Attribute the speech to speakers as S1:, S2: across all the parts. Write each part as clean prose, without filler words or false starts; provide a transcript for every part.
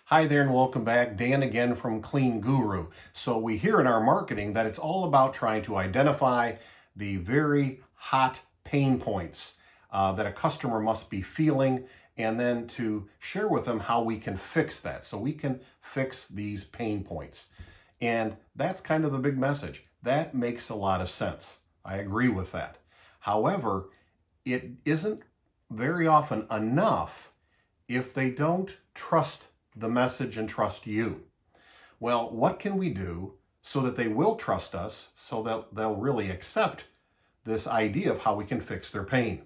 S1: Hi there and welcome back. Dan again from Clean Guru. So we hear in our marketing that it's all about trying to identify the very hot pain points that a customer must be feeling, and then to share with them how we can fix that. So we can fix these pain points. And that's kind of the big message. That makes a lot of sense. I agree with that. However, it isn't very often enough if they don't trust the message and trust you. Well, what can we do so that they will trust us, so that they'll really accept this idea of how we can fix their pain?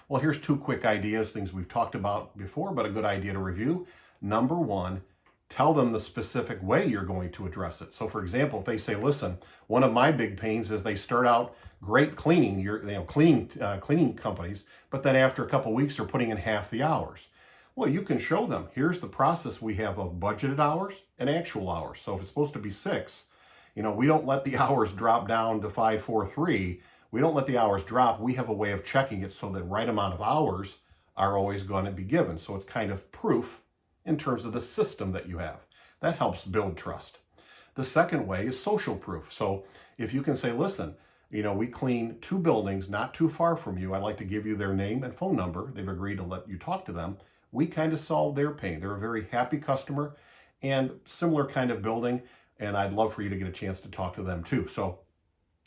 S1: Well, here's two quick ideas, things we've talked about before, but a good idea to review. Number one, tell them the specific way you're going to address it. So for example, if they say, listen, one of my big pains is they start out great cleaning, cleaning companies, but then after a couple of weeks, they're putting in half the hours. Well, you can show them, here's the process we have of budgeted hours and actual hours. So if it's supposed to be 6, we don't let the hours drop down to 5, 4, 3. We don't let the hours drop. We have a way of checking it so the right amount of hours are always going to be given. So it's kind of proof in terms of the system that you have. That helps build trust. The second way is social proof. So if you can say, listen, we clean 2 buildings not too far from you. I'd like to give you their name and phone number. They've agreed to let you talk to them. We kind of solve their pain. They're a very happy customer and similar kind of building, and I'd love for you to get a chance to talk to them too. So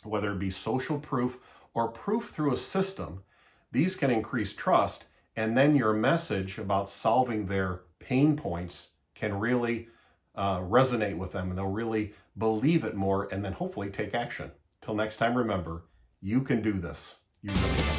S1: whether it be social proof or proof through a system, these can increase trust, and then your message about solving their pain points can really resonate with them, and they'll really believe it more, and then hopefully take action. Till next time, remember, you can do this. You really can.